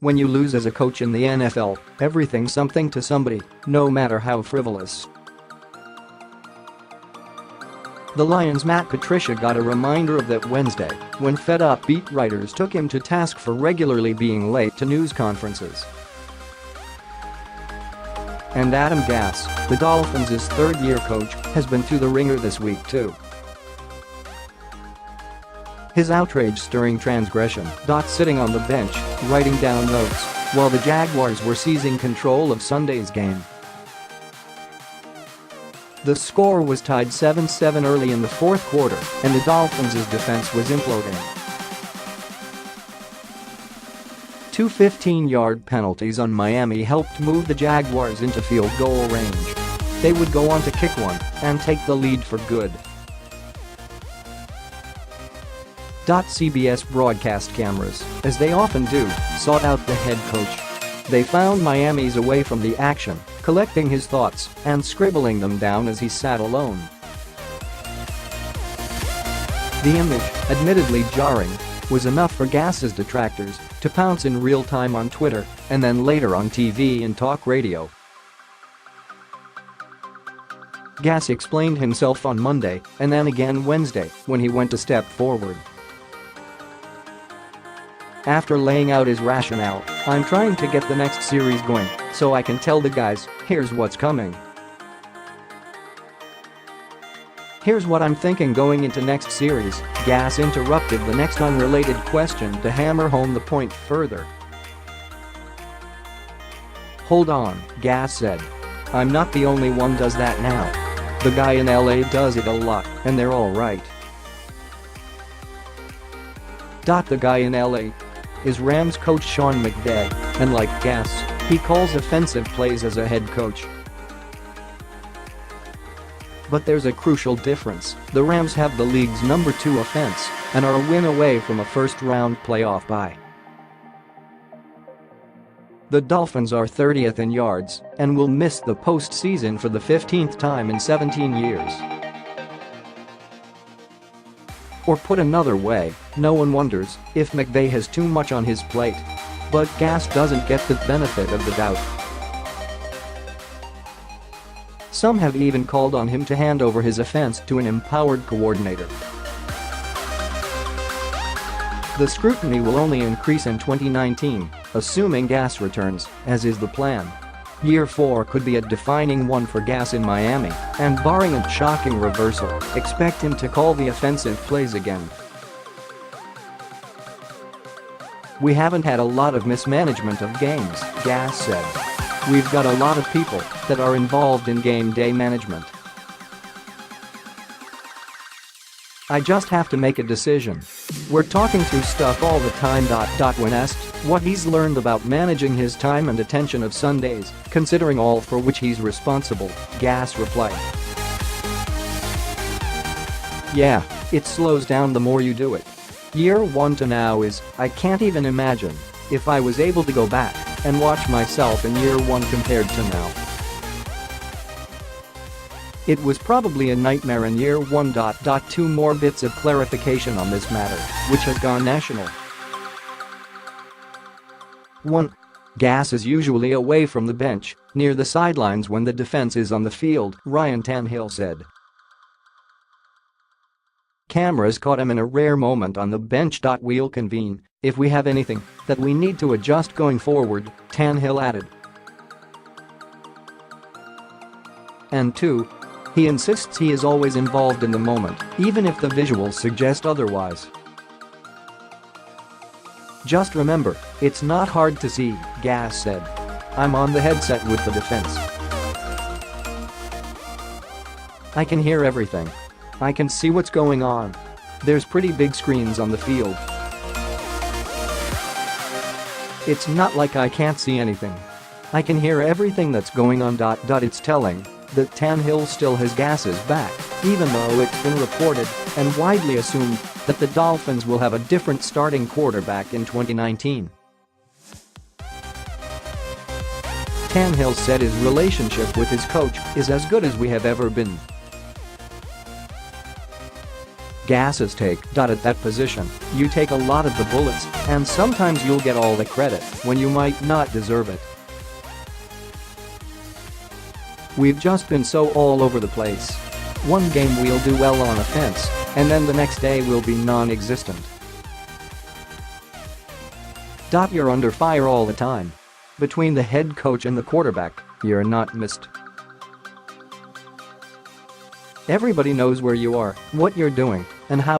When you lose as a coach in the NFL, everything's something to somebody, no matter how frivolous. The Lions' Matt Patricia got a reminder of that Wednesday when fed-up beat writers took him to task for regularly being late to news conferences. And Adam Gase, the Dolphins' third-year coach, has been through the ringer this week too. His outrage-stirring transgression, sitting on the bench, writing down notes, while the Jaguars were seizing control of Sunday's game. The score was tied 7-7 early in the fourth quarter, and the Dolphins' defense was imploding. Two 15-yard penalties on Miami helped move the Jaguars into field goal range. They would go on to kick one and take the lead for good. CBS broadcast cameras, as they often do, sought out the head coach. They found Miami's away from the action, collecting his thoughts and scribbling them down as he sat alone. The image, admittedly jarring, was enough for Gase's detractors to pounce in real time on Twitter and then later on TV and talk radio. Gase explained himself on Monday and then again Wednesday when he went a step forward. After laying out his rationale, "I'm trying to get the next series going so I can tell the guys, here's what's coming. Here's what I'm thinking going into next series," Gase interrupted the next unrelated question to hammer home the point further. "Hold on," Gase said. "I'm not the only one does that now. The guy in LA does it a lot, and they're all right." The guy in LA is Rams coach Sean McVay, and like Gase, he calls offensive plays as a head coach. But there's a crucial difference. The Rams have the league's #2 offense and are a win away from a first-round playoff bye. The Dolphins are 30th in yards and will miss the postseason for the 15th time in 17 years. Or put another way, no one wonders if McVay has too much on his plate. But Gase doesn't get the benefit of the doubt. Some have even called on him to hand over his offense to an empowered coordinator. The scrutiny will only increase in 2019, assuming Gase returns, as is the plan. Year 4 could be a defining one for Gase in Miami, and barring a shocking reversal, expect him to call the offensive plays again. "We haven't had a lot of mismanagement of games," Gase said. "We've got a lot of people that are involved in game day management. I just have to make a decision. We're talking through stuff all the time." When asked what he's learned about managing his time and attention of Sundays, considering all for which he's responsible, Gase replied, "Yeah, it slows down the more you do it. Year 1 to now is, I can't even imagine if I was able to go back and watch myself in year 1 compared to now. It was probably a nightmare in year 1. 2 more bits of clarification on this matter, which has gone national. 1. Gase is usually away from the bench, near the sidelines when the defense is on the field, Ryan Tannehill said. Cameras caught him in a rare moment on the bench. We'll convene if we have anything that we need to adjust going forward, Tannehill added. And 2. He insists he is always involved in the moment, even if the visuals suggest otherwise. Just remember, it's not hard to see, Gase said. I'm on the headset with the defense. I can hear everything. I can see what's going on. There's pretty big screens on the field. It's not like I can't see anything. I can hear everything that's going on. It's telling that Tannehill still has Gase's back, even though it's been reported and widely assumed that the Dolphins will have a different starting quarterback in 2019. Tannehill said his relationship with his coach is as good as we have ever been. Gases take. At that position, you take a lot of the bullets, and sometimes you'll get all the credit when you might not deserve it. We've just been so all over the place. One game we'll do well on offense, and then the next day we'll be non-existent. You're under fire all the time. Between the head coach and the quarterback, you're not missed. Everybody knows where you are, what you're doing, and how